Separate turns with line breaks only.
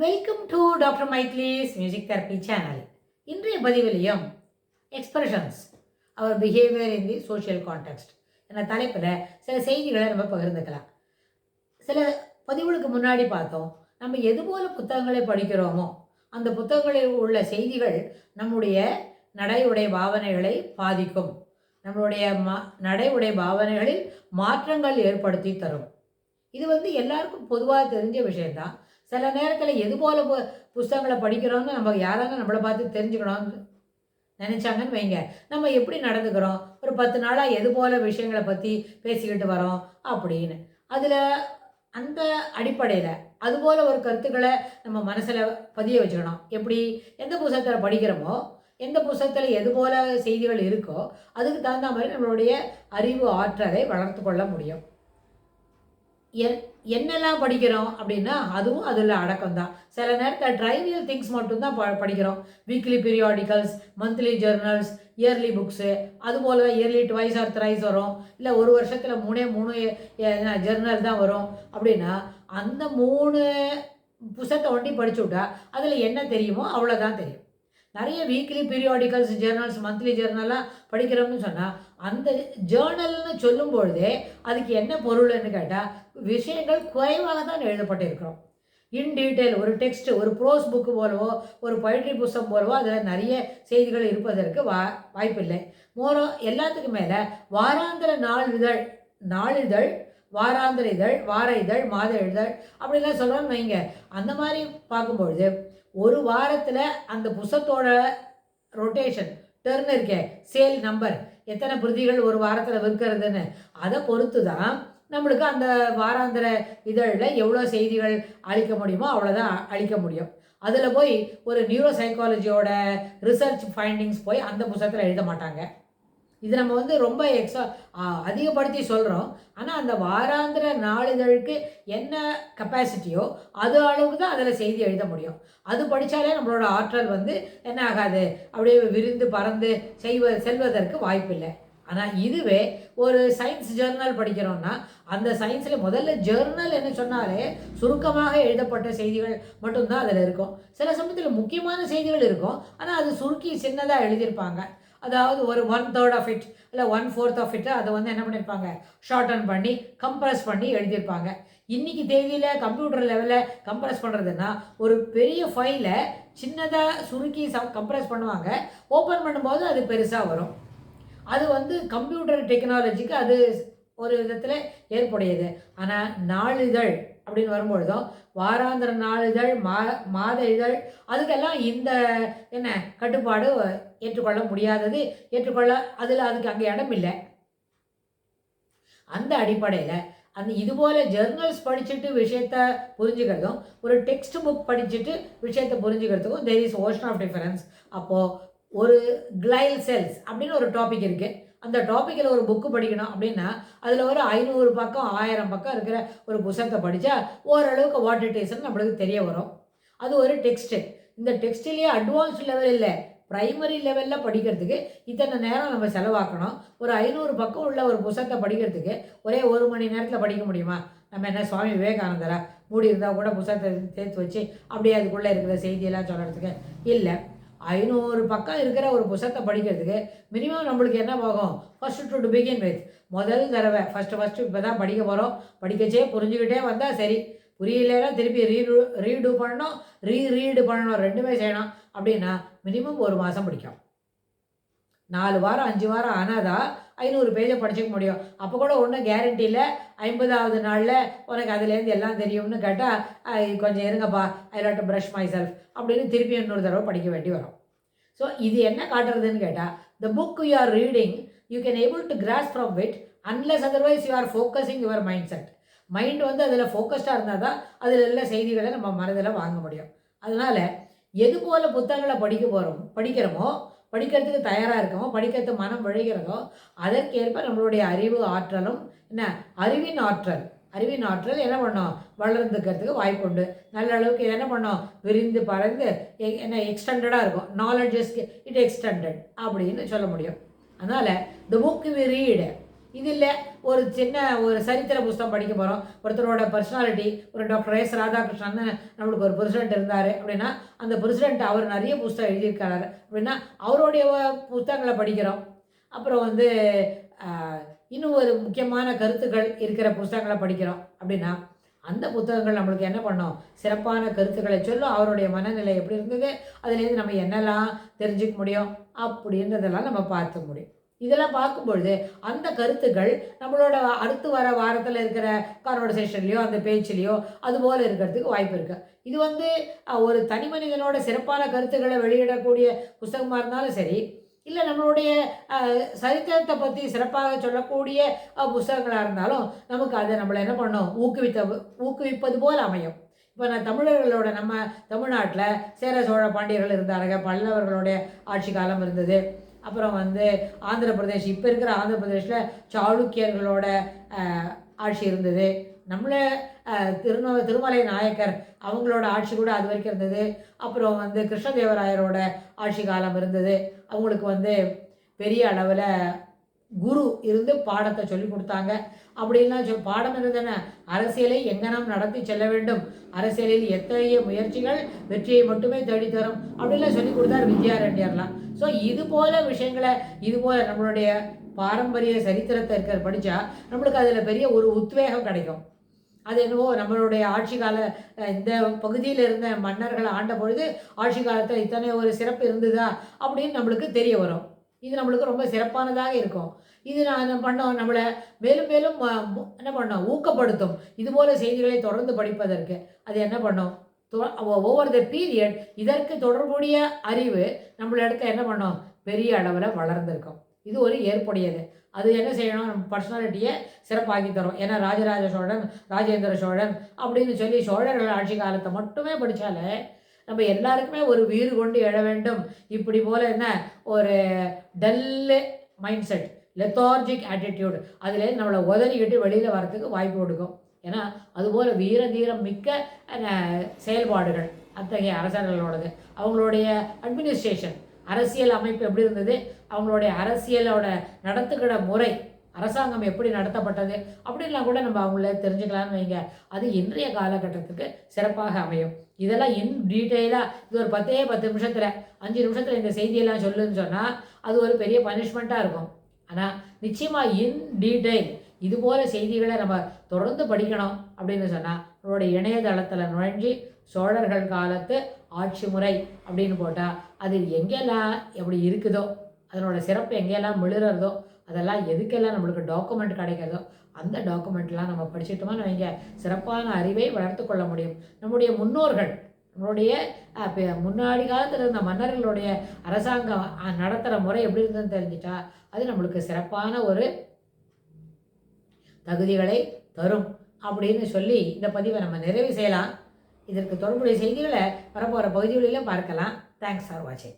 Welcome to doctor Michael's music therapy channel. இன்றைய பதிவிலையும் expressions or behaviour in the social context என்ற தலைப்பில் சில செய்திகளை நம்ம பகிர்ந்துக்கலாம். சில பதிவுகளுக்கு முன்னாடி பார்த்தோம், நம்ம எது போல புத்தகங்களை படிக்கிறோமோ அந்த புத்தகங்களில் உள்ள செய்திகள் நம்முடைய நடை உடை பாவனைகளை பாதிக்கும், நம்மளுடைய நடை உடை பாவனைகளில் மாற்றங்கள் ஏற்படுத்தி தரும். இது எல்லாருக்கும் பொதுவாக தெரிஞ்ச விஷயந்தான். சில நேரத்தில் எது போல புஸ்தகங்களை படிக்கிறோன்னு நம்ம யாராவது நம்மளை பார்த்து தெரிஞ்சுக்கணும்னு நினச்சாங்கன்னு வைங்க, நம்ம எப்படி நடந்துக்கிறோம், ஒரு 10 நாளாக எது போல விஷயங்களை பற்றி பேசிக்கிட்டு வரோம் அப்படின்னு, அதில் அந்த அடிப்படையில் அதுபோல் ஒரு கருத்துக்களை நம்ம மனசில் பதிய வச்சுக்கணும். எப்படி எந்த புத்தகத்தில் படிக்கிறோமோ, எந்த புத்தகத்தில் எது போல செய்திகள் இருக்கோ அதுக்கு தகுந்த மாதிரி நம்மளுடைய அறிவு ஆற்றலை வளர்த்து கொள்ள முடியும். என்னெல்லாம் படிக்கிறோம் அப்படின்னா அதுவும் அதில் அடக்கம் தான். சில நேரத்தில் ட்ரைவியல் திங்ஸ் மட்டும்தான் படிக்கிறோம். Weekly periodicals, monthly journals, yearly books, அதுபோல் தான் இயர்லி ட்வைஸ் ஆர் த்ரைஸ் வரும். இல்லை ஒரு வருஷத்தில் 3 ஜேர்னல் தான் வரும். அப்படின்னா அந்த 3 புத்தகத்தை ஒண்டி படிச்சு விட்டா அதில் என்ன தெரியுமோ அவ்வளோதான் தெரியும். நிறைய வீக்லி பீரியாடிக்கல்ஸ், ஜேர்னல்ஸ், மந்த்லி ஜேர்னல்லாம் படிக்கிறோம்னு சொன்னால் அந்த ஜேர்னல்னு சொல்லும் பொழுதே அதுக்கு என்ன பொருள்னு கேட்டால் விஷயங்கள் குறைவாக தான் எழுதப்பட்டிருக்கிறோம். இன் டீட்டெயில் ஒரு டெக்ஸ்ட், ஒரு ப்ரோஸ் புக்கு போலவோ ஒரு பொயட்ரி புஸ்தகம் போலவோ அதில் நிறைய செய்திகள் இருப்பதற்கு வாய்ப்பில்லை. எல்லாத்துக்கும் மேலே வாராந்திர நாளிதழ், வாராந்திர இதழ், வார இதழ், மாத இதழ் அப்படிலாம் சொல்கிறோன்னு வைங்க. அந்த மாதிரி பார்க்கும்பொழுது ஒரு வாரத்தில் அந்த புத்தகத்தோட ரொட்டேஷன் டர்ன் இருக்கே, சேல் நம்பர், எத்தனை பிரதிகள் ஒரு வாரத்தில் விற்கிறதுன்னு அதை பொறுத்து தான் நம்மளுக்கு அந்த வாராந்திர இதழில் எவ்வளோ செய்திகள் அளிக்க முடியுமோ அவ்வளோதான் அளிக்க முடியும். அதில் போய் ஒரு நியூரோ சைக்காலஜியோட ரிசர்ச் ஃபைண்டிங்ஸ் போய் அந்த புத்தகத்தில் எழுத மாட்டாங்க. இது நம்ம ரொம்ப அதிகப்படுத்தி சொல்கிறோம். ஆனால் அந்த வாராந்திர நாளிதழுக்கு என்ன கெப்பாசிட்டியோ அது அளவுக்கு தான் அதில் செய்தி எழுத முடியும். அது படித்தாலே நம்மளோட ஆற்றல் என்ன ஆகாது, அப்படியே விரிந்து பறந்து செல்வதற்கு வாய்ப்பில்லை. ஆனால் இதுவே ஒரு சயின்ஸ் ஜேர்னல் படிக்கிறோன்னா அந்த சயின்ஸில் முதல்ல ஜேர்னல் என்ன சொன்னாலே சுருக்கமாக எழுதப்பட்ட செய்திகள் மட்டும்தான் அதில் இருக்கும். சில சமயத்தில் முக்கியமான செய்திகள் இருக்கும், ஆனால் அது சுருக்கி சின்னதாக எழுதியிருப்பாங்க. அதாவது ஒரு 1/3 ஆஃப் இட் இல்லை 1/4 ஆஃப் இட் அதை என்ன பண்ணியிருப்பாங்க, ஷார்டன் பண்ணி கம்ப்ரஸ் பண்ணி எழுதியிருப்பாங்க. இன்றைக்கி தேதியில் கம்ப்யூட்டர் லெவலில் கம்ப்ரஸ் பண்ணுறதுன்னா ஒரு பெரிய ஃபைலை சின்னதாக சுருக்கி கம்ப்ரஸ் பண்ணுவாங்க. ஓப்பன் பண்ணும்போது அது பெருசாக வரும். அது கம்ப்யூட்டர் டெக்னாலஜிக்கு அது ஒரு விதத்தில் ஏற்புடையது. ஆனால் நாளிதழ் அப்படின்னு வரும்பொழுதும் வாராந்திர நாளிதழ், மாத இதழ், அதுக்கெல்லாம் இந்த கட்டுப்பாடு ஏற்றுக்கொள்ள முடியாதது, அதுக்கு அங்கே இடம் இல்லை. அந்த அடிப்படையில் இதுபோல் ஜெர்னல்ஸ் படிச்சுட்டு விஷயத்தை புரிஞ்சுக்கிறதும் ஒரு டெக்ஸ்ட் புக் படிச்சுட்டு விஷயத்தை புரிஞ்சுக்கிறதுக்கும் there is ocean of difference. அப்போது ஒரு கிளைல் செல்ஸ் அப்படின்னு ஒரு டாபிக் இருக்குது. அந்த டாப்பிக்கில் ஒரு புக்கு படிக்கணும் அப்படின்னா அதில் ஒரு 500 பக்கம் 1000 பக்கம் இருக்கிற ஒரு புத்தகத்தை படித்தா ஓரளவுக்கு வாட் இட் இஸ்ன்னு நம்மளுக்கு தெரிய வரும். அது ஒரு டெக்ஸ்ட்டு. இந்த டெக்ஸ்ட்லேயே அட்வான்ஸ்டு லெவல் இல்லை, ப்ரைமரி லெவலில் படிக்கிறதுக்கு இத்தனை நேரம் நம்ம செலவாக்கணும். ஒரு 500 பக்கம் உள்ள ஒரு புத்தகத்தை படிக்கிறதுக்கு ஒரே 1 மணி நேரத்தில் படிக்க முடியுமா? நம்ம என்ன சுவாமி விவேகானந்தரா மூடி இருந்தால் கூட புத்தகத்தை சேர்த்து வச்சு அப்படியே அதுக்குள்ளே இருக்கிற செய்தியெல்லாம் சொல்கிறதுக்கு இல்லை. 500 பக்கம் இருக்கிற ஒரு புத்தகத்தை படிக்கிறதுக்கு மினிமம் நம்மளுக்கு என்ன போகும், ஃபஸ்ட்டு டு பிகின் வித், முதல் தடவை ஃபஸ்ட்டு இப்போ தான் படிக்க போகிறோம், படிக்கச்சே புரிஞ்சுக்கிட்டே வந்தால் சரி, புரியலைன்னா திருப்பி ரீடு பண்ணணும், ரீடு பண்ணணும், 2மே செய்யணும். அப்படின்னா மினிமம் 1 மாதம் பிடிக்கும். 4 வாரம் 5 வாரம் ஆனால் தான் 500 பேஜை படிச்சுக்க முடியும். அப்போ கூட ஒன்றும் கேரண்டி இல்லை 50வது நாளில் உனக்கு அதுலேருந்து எல்லாம் தெரியும்னு கேட்டால் கொஞ்சம் இருங்கப்பா, I lot to brush myself அப்படின்னு திருப்பி இன்னொரு தடவை படிக்க வேண்டி வரும். ஸோ இது என்ன காட்டுறதுன்னு கேட்டால், the book you are reading you can able to cross from it unless otherwise you are focusing your mind set. Mind அதில் ஃபோக்கஸ்டாக இருந்தால் தான் அதில் உள்ள செய்திகளை நம்ம மனதில் வாங்க முடியும். அதனால் எது போல் புத்தகங்களை படிக்கிறோமோ, படிக்கிறதுக்கு தயாராக இருக்கோமோ, படிக்கிறதுக்கு மனம் விழைகிறதோ அதற்கேற்ப நம்மளுடைய அறிவு ஆற்றலும் அறிவின் ஆற்றல் என்ன பண்ணோம், வளர்ந்துக்கிறதுக்கு வாய்ப்பு உண்டு. நல்ல அளவுக்கு என்ன பண்ணோம், விரிந்து பறந்து எக்ஸ்டெண்டடாக இருக்கும். நாலேஜ் இஸ் இட் எக்ஸ்டெண்டட் அப்படின்னு சொல்ல முடியும். அதனால் த புக் வி ரீட் இதில் ஒரு சின்ன ஒரு சரித்திர புஸ்தகம் படிக்க போகிறோம். ஒருத்தரோட பர்சனாலிட்டி, ஒரு டாக்டர் எஸ் ராதாகிருஷ்ணன் நம்மளுக்கு ஒரு பிரசிடென்ட் இருந்தார் அப்படின்னா, அந்த பிரசிடென்ட் அவர் நிறைய புஸ்தகம் எழுதியிருக்காரு அப்படின்னா அவருடைய புத்தகங்களை படிக்கிறோம். அப்புறம் வந்து இன்னும் ஒரு முக்கியமான கருத்துக்கள் இருக்கிற புஸ்தகங்களை படிக்கிறோம் அப்படின்னா, அந்த புத்தகங்கள் நம்மளுக்கு என்ன பண்ணும், சிறப்பான கருத்துக்களை சொல்லும். அவருடைய மனநிலை எப்படி இருந்தது, அதுலேருந்து நம்ம என்னெல்லாம் தெரிஞ்சுக்க முடியும் அப்படின்றதெல்லாம் நம்ம பார்க்க முடியும். இதெல்லாம் பார்க்கும்பொழுது அந்த கருத்துக்கள் நம்மளோட அடுத்து வர வாரத்தில் இருக்கிற கான்வர்சேஷன்லையோ அந்த பேச்சுலேயோ அதுபோல் இருக்கிறதுக்கு வாய்ப்பு இருக்குது. இது வந்து ஒரு தனி மனிதனோட சிறப்பான கருத்துக்களை வெளியிடக்கூடிய புஸ்தகமாக இருந்தாலும் சரி, இல்லை நம்மளுடைய சரித்திரத்தை பற்றி சிறப்பாக சொல்லக்கூடிய புஸ்தகங்களாக இருந்தாலும் நமக்கு அதை நம்மளை என்ன பண்ணோம், ஊக்குவிப்பது போல் அமையும். இப்போ நான் தமிழர்களோட நம்ம தமிழ்நாட்டில் சேர சோழ பாண்டியர்கள் இருந்தாருங்க, பல்லவர்களுடைய ஆட்சி காலம் இருந்தது. அப்புறம் வந்து ஆந்திர பிரதேஷ், இப்போ இருக்கிற ஆந்திர பிரதேஷில் சாளுக்கியர்களோட ஆட்சி இருந்தது. நம்மளை திருமலை நாயக்கர் அவங்களோட ஆட்சி கூட அது வரைக்கும் இருந்தது. அப்புறம் வந்து கிருஷ்ணதேவராயரோட ஆட்சி காலம் இருந்தது. அவங்களுக்கு வந்து பெரிய அளவில் குரு இருந்து பாடத்தை சொல்லி கொடுத்தாங்க. அப்படின்லாம் பாடம் இருந்தன. அரசியலை எங்கனம் நடத்தி செல்ல வேண்டும், அரசியலில் எத்தகைய முயற்சிகள் வெற்றியை மட்டுமே தேடித்தரும் அப்படின்லாம் சொல்லி கொடுத்தார் வித்யாரண்யர்லாம். ஸோ இது போல விஷயங்களை, இது போல் நம்மளுடைய பாரம்பரிய சரித்திரத்தை இருக்கிற படித்தா நம்மளுக்கு அதில் பெரிய ஒரு உத்வேகம் கிடைக்கும். அது என்னவோ நம்மளுடைய ஆட்சி கால இந்த பகுதியில் இருந்த மன்னர்களை ஆண்ட பொழுது ஆட்சி காலத்தில் இத்தனை ஒரு சிறப்பு இருந்ததா அப்படின்னு நம்மளுக்கு தெரிய வரும். இது நம்மளுக்கு ரொம்ப சிறப்பானதாக இருக்கும். இது நான் பண்ணோம், நம்மளை மேலும் மேலும் என்ன பண்ணோம், ஊக்கப்படுத்தும். இதுபோல் செய்திகளை தொடர்ந்து படிப்பதற்கு அது என்ன பண்ணோம், ஓவர் த பீரியட் இதற்கு தொடர்புடைய அறிவு நம்மளிடத்த என்ன பண்ணோம், பெரிய அளவில் வளர்ந்துருக்கும். இது ஒரு ஏற்புடையது. அது என்ன செய்யணும், நம்ம பர்சனாலிட்டியை சிறப்பாக்கி தரும். ஏன்னா ராஜராஜ சோழன், ராஜேந்திர சோழன் அப்படின்னு சொல்லி சோழர்கள் ஆட்சி காலத்தை மட்டுமே படித்தாலே நம்ம எல்லாருக்குமே ஒரு வீறு கொண்டு எழ வேண்டும். இப்படி போல் என்ன ஒரு dull mind set, lethargic attitude, அதில் நம்மளை உதறிக்கிட்டு வெளியில் வரத்துக்கு வாய்ப்பு கொடுக்கும். ஏன்னா அதுபோல் வீர தீரம் மிக்க செயல்பாடுகள் அத்தகைய அரசர்களோடது. அவங்களுடைய அட்மினிஸ்ட்ரேஷன், அரசியல் அமைப்பு எப்படி இருந்தது, அவங்களுடைய அரசியலோட நடத்துக்கிற முறை, அரசாங்கம் எப்படி நடத்தப்பட்டது அப்படின்லாம் கூட நம்ம அவங்கள தெரிஞ்சுக்கலான்னு வைங்க. அது இன்றைய காலகட்டத்துக்கு சிறப்பாக அமையும். இதெல்லாம் இன் டீட்டெயிலாக இது ஒரு 10 நிமிஷத்தில் 5 நிமிஷத்தில் இந்த செய்தியெல்லாம் சொல்லுன்னு சொன்னால் அது ஒரு பெரிய பனிஷ்மெண்ட்டாக இருக்கும். ஆனால் நிச்சயமாக இன் டீட்டெயில் இதுபோல் செய்திகளை நம்ம தொடர்ந்து படிக்கணும் அப்படின்னு சொன்னால் நம்மளுடைய இணையதளத்தில் நுழைஞ்சி சோழர்கள் காலத்து ஆட்சி முறை அப்படின்னு போட்டால் அது எங்கெல்லாம் எப்படி இருக்குதோ, அதனோட சிறப்பு எங்கெல்லாம் மிளறதோ, அதெல்லாம் எதுக்கெல்லாம் நம்மளுக்கு டாக்குமெண்ட் கிடைக்கிறதோ அந்த டாக்குமெண்ட்லாம் நம்ம படிச்சுட்டோம்னா வைங்க, சிறப்பான அறிவை வளர்த்து கொள்ள முடியும். நம்முடைய முன்னோர்கள், நம்மளுடைய முன்னாடி காலத்தில் இருந்த மன்னர்களுடைய அரசாங்கம் நடத்துகிற முறை எப்படி இருந்ததுன்னு தெரிஞ்சிட்டா அது நம்மளுக்கு சிறப்பான ஒரு தகுதிகளை தரும் அப்படின்னு சொல்லி இந்த பதிவை நம்ம நிறைவு செய்யலாம். இதற்கு தொடர்புடைய செய்திகளை வரப்போகிற பகுதிகளிலும் பார்க்கலாம். தேங்க்ஸ் ஃபார் வாட்சிங்.